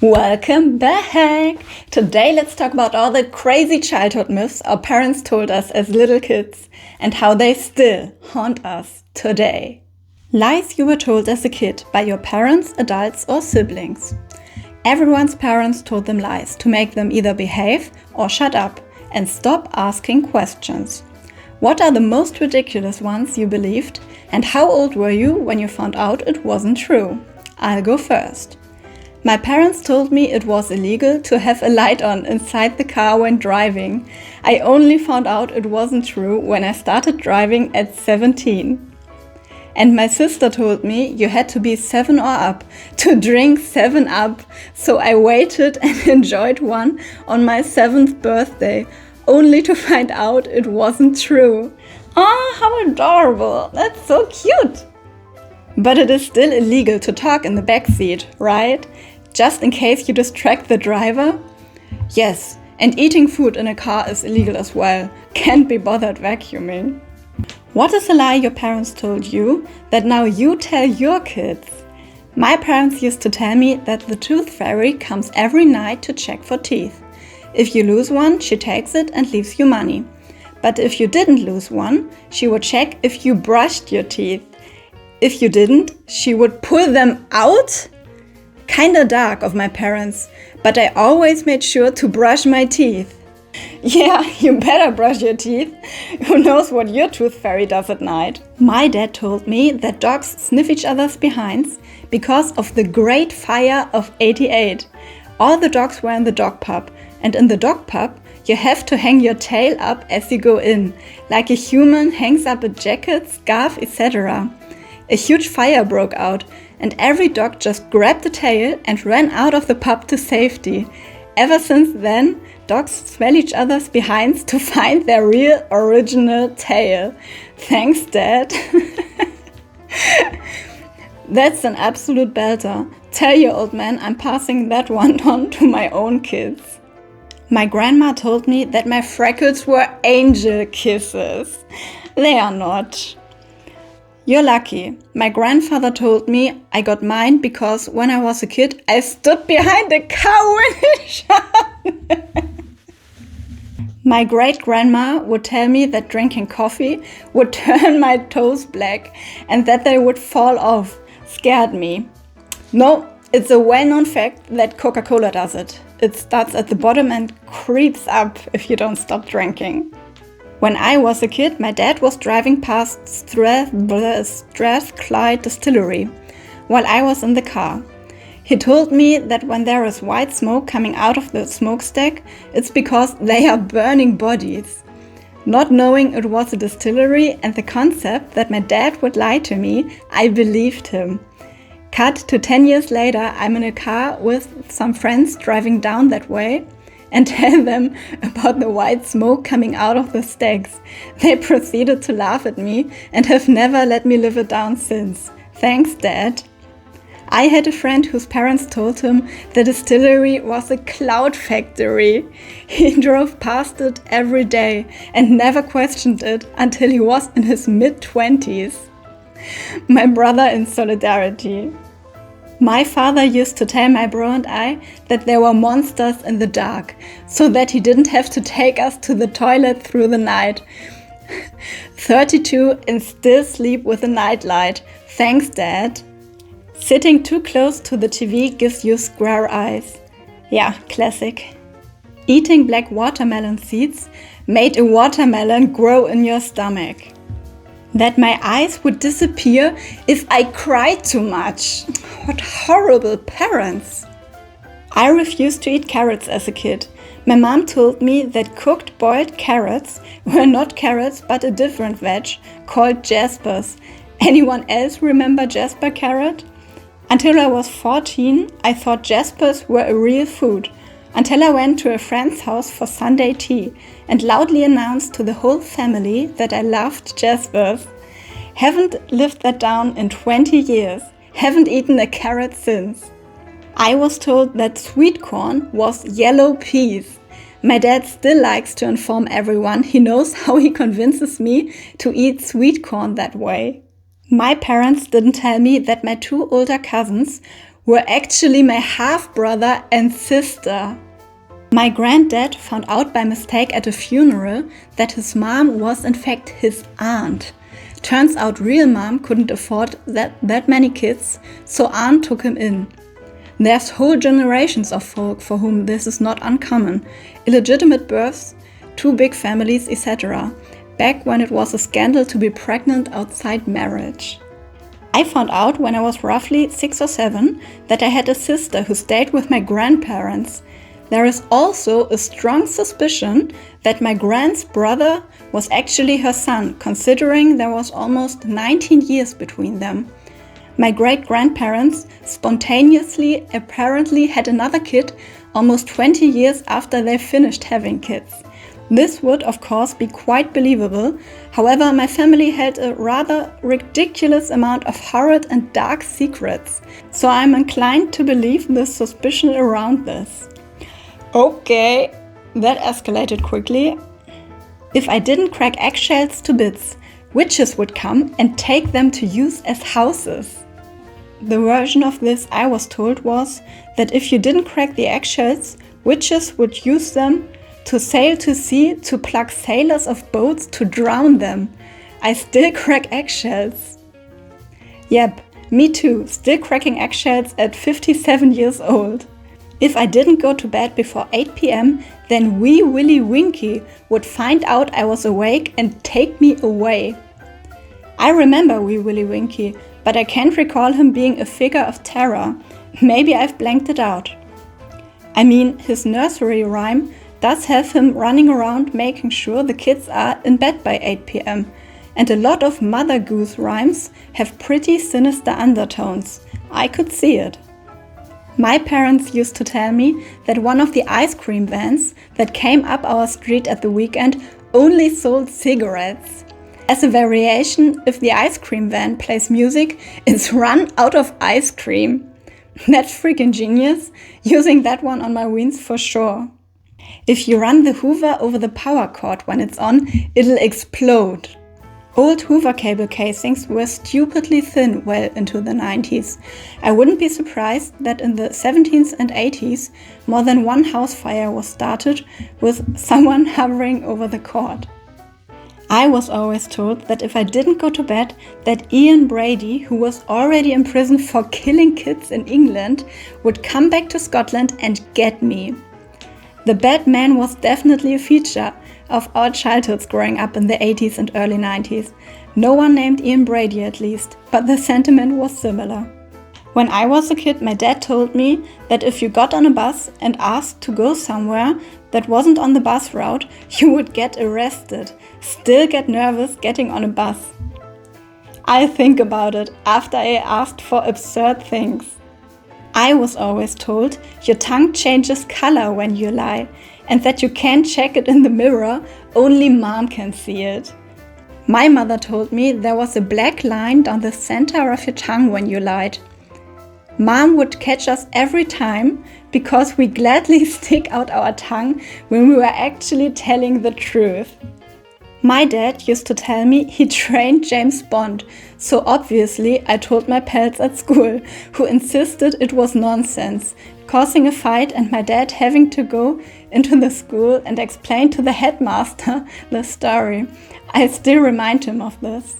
Welcome back! Today let's talk about all the crazy childhood myths our parents told us as little kids and how they still haunt us today. Lies you were told as a kid by your parents, adults or siblings. Everyone's parents told them lies to make them either behave or shut up and stop asking questions. What are the most ridiculous ones you believed and how old were you when you found out it wasn't true? I'll go first. My parents told me it was illegal to have a light on inside the car when driving. I only found out it wasn't true when I started driving at 17. And my sister told me you had to be 7 or up to drink 7-Up, so I waited and enjoyed one on my 7th birthday, only to find out it wasn't true. Oh, how adorable! That's so cute! But it is still illegal to talk in the backseat, right? Just in case you distract the driver? Yes, and eating food in a car is illegal as well. Can't be bothered vacuuming. What is a lie your parents told you that now you tell your kids? My parents used to tell me that the tooth fairy comes every night to check for teeth. If you lose one, she takes it and leaves you money. But if you didn't lose one, she would check if you brushed your teeth. If you didn't, she would pull them out? Kinda dark of my parents, but I always made sure to brush my teeth. Yeah, you better brush your teeth. Who knows what your tooth fairy does at night? My dad told me that dogs sniff each other's behinds because of the Great Fire of '88. All the dogs were in the dog pub, and in the dog pub you have to hang your tail up as you go in, like a human hangs up a jacket, scarf, etc. A huge fire broke out, and every dog just grabbed the tail and ran out of the pub to safety. Ever since then, dogs smell each other's behinds to find their real original tail. Thanks, Dad. That's an absolute belter. Tell your old man I'm passing that one on to my own kids. My grandma told me that my freckles were angel kisses. They are not. You're lucky. My grandfather told me I got mine because when I was a kid, I stood behind the car when it shone. My great-grandma would tell me that drinking coffee would turn my toes black and that they would fall off. Scared me. No, it's a well-known fact that Coca-Cola does it. It starts at the bottom and creeps up if you don't stop drinking. When I was a kid, my dad was driving past Strathclyde Distillery while I was in the car. He told me that when there is white smoke coming out of the smokestack, it's because they are burning bodies. Not knowing it was a distillery and the concept that my dad would lie to me, I believed him. Cut to 10 years later, I'm in a car with some friends driving down that way and tell them about the white smoke coming out of the stacks. They proceeded to laugh at me and have never let me live it down since. Thanks, Dad. I had a friend whose parents told him the distillery was a cloud factory. He drove past it every day and never questioned it until he was in his mid-20s. My brother in solidarity. My father used to tell my bro and I that there were monsters in the dark, so that he didn't have to take us to the toilet through the night. 32 and still sleep with a nightlight. Thanks, Dad. Sitting too close to the TV gives you square eyes. Yeah, classic. Eating black watermelon seeds made a watermelon grow in your stomach. That my eyes would disappear if I cried too much. What horrible parents! I refused to eat carrots as a kid. My mom told me that cooked boiled carrots were not carrots but a different veg called jaspers. Anyone else remember jasper carrot? Until I was 14, I thought jaspers were a real food. Until I went to a friend's house for Sunday tea and loudly announced to the whole family that I loved jaspers. Haven't lived that down in 20 years. Haven't eaten a carrot since. I was told that sweet corn was yellow peas. My dad still likes to inform everyone he knows how he convinces me to eat sweet corn that way. My parents didn't tell me that my 2 older cousins were actually my half-brother and sister. My granddad found out by mistake at a funeral that his mom was in fact his aunt. Turns out real mom couldn't afford that many kids, so aunt took him in. There's whole generations of folk for whom this is not uncommon. Illegitimate births, two big families, etc. Back when it was a scandal to be pregnant outside marriage. I found out when I was roughly 6 or 7 that I had a sister who stayed with my grandparents. There is also a strong suspicion that my grand's brother was actually her son, considering there was almost 19 years between them. My great-grandparents spontaneously apparently had another kid almost 20 years after they finished having kids. This would, of course, be quite believable. However, my family held a rather ridiculous amount of horrid and dark secrets, so I'm inclined to believe the suspicion around this. Okay, that escalated quickly. If I didn't crack eggshells to bits, witches would come and take them to use as houses. The version of this I was told was that if you didn't crack the eggshells, witches would use them to sail to sea, to plug sailors of boats, to drown them. I still crack eggshells. Yep, me too, still cracking eggshells at 57 years old. If I didn't go to bed before 8 p.m, then wee Willy Winky would find out I was awake and take me away. I remember wee Willy Winky, but I can't recall him being a figure of terror. Maybe I've blanked it out. I mean, his nursery rhyme does have him running around making sure the kids are in bed by 8 p.m. And a lot of Mother Goose rhymes have pretty sinister undertones. I could see it. My parents used to tell me that one of the ice cream vans that came up our street at the weekend only sold cigarettes. As a variation, if the ice cream van plays music, it's run out of ice cream. That's freaking genius. Using that one on my weens for sure. If you run the Hoover over the power cord when it's on, it'll explode. Old Hoover cable casings were stupidly thin well into the 90s. I wouldn't be surprised that in the 70s and 80s, more than one house fire was started with someone hovering over the cord. I was always told that if I didn't go to bed, that Ian Brady, who was already in prison for killing kids in England, would come back to Scotland and get me. The bad man was definitely a feature of our childhoods growing up in the 80s and early 90s. No one named Ian Brady at least, but the sentiment was similar. When I was a kid, my dad told me that if you got on a bus and asked to go somewhere that wasn't on the bus route, you would get arrested. Still get nervous getting on a bus. I think about it after I asked for absurd things. I was always told your tongue changes color when you lie, and that you can't check it in the mirror, only mom can see it. My mother told me there was a black line down the center of your tongue when you lied. Mom would catch us every time because we gladly stick out our tongue when we were actually telling the truth. My dad used to tell me he trained James Bond, so obviously I told my pals at school, who insisted it was nonsense, causing a fight and my dad having to go into the school and explain to the headmaster the story. I still remind him of this.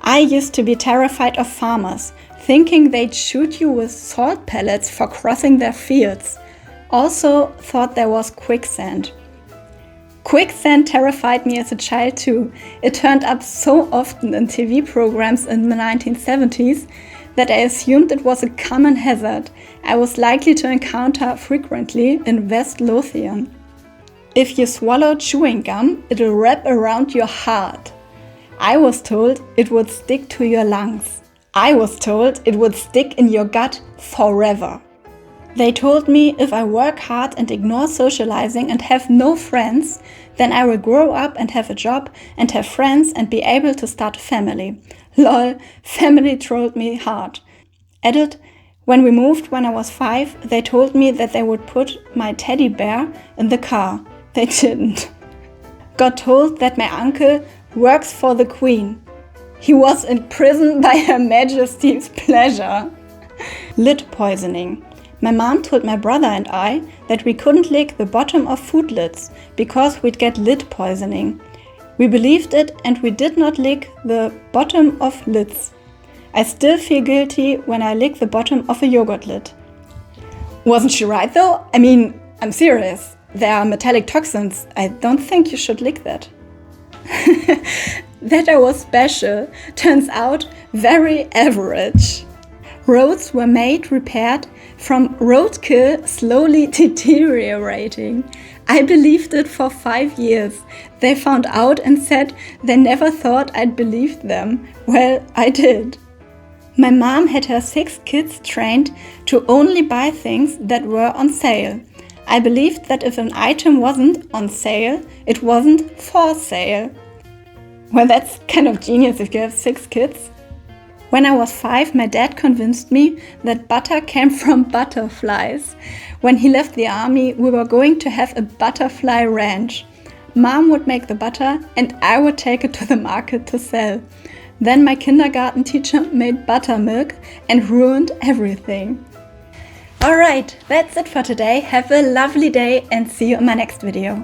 I used to be terrified of farmers, thinking they'd shoot you with salt pellets for crossing their fields. Also thought there was quicksand. Quicksand terrified me as a child too. It turned up so often in TV programs in the 1970s that I assumed it was a common hazard I was likely to encounter frequently in West Lothian. If you swallow chewing gum, it'll wrap around your heart. I was told it would stick to your lungs. I was told it would stick in your gut forever. They told me if I work hard and ignore socializing and have no friends, then I will grow up and have a job and have friends and be able to start a family. Lol, family trolled me hard. Added, when we moved when I was 5, they told me that they would put my teddy bear in the car. They didn't. Got told that my uncle works for the Queen. He was in prison by Her Majesty's pleasure. Lid poisoning. My mom told my brother and I that we couldn't lick the bottom of food lids because we'd get lid poisoning. We believed it and we did not lick the bottom of lids. I still feel guilty when I lick the bottom of a yogurt lid. Wasn't she right though? I mean, I'm serious. There are metallic toxins. I don't think you should lick that. That I was special turns out very average. Roads were made repaired from roadkill slowly deteriorating. I believed it for 5 years. They found out and said they never thought I'd believed them. Well, I did. My mom had her 6 kids trained to only buy things that were on sale. I believed that if an item wasn't on sale, it wasn't for sale. Well, that's kind of genius if you have 6 kids. When I was 5, my dad convinced me that butter came from butterflies. When he left the army, we were going to have a butterfly ranch. Mom would make the butter and I would take it to the market to sell. Then my kindergarten teacher made buttermilk and ruined everything. Alright, that's it for today. Have a lovely day and see you in my next video.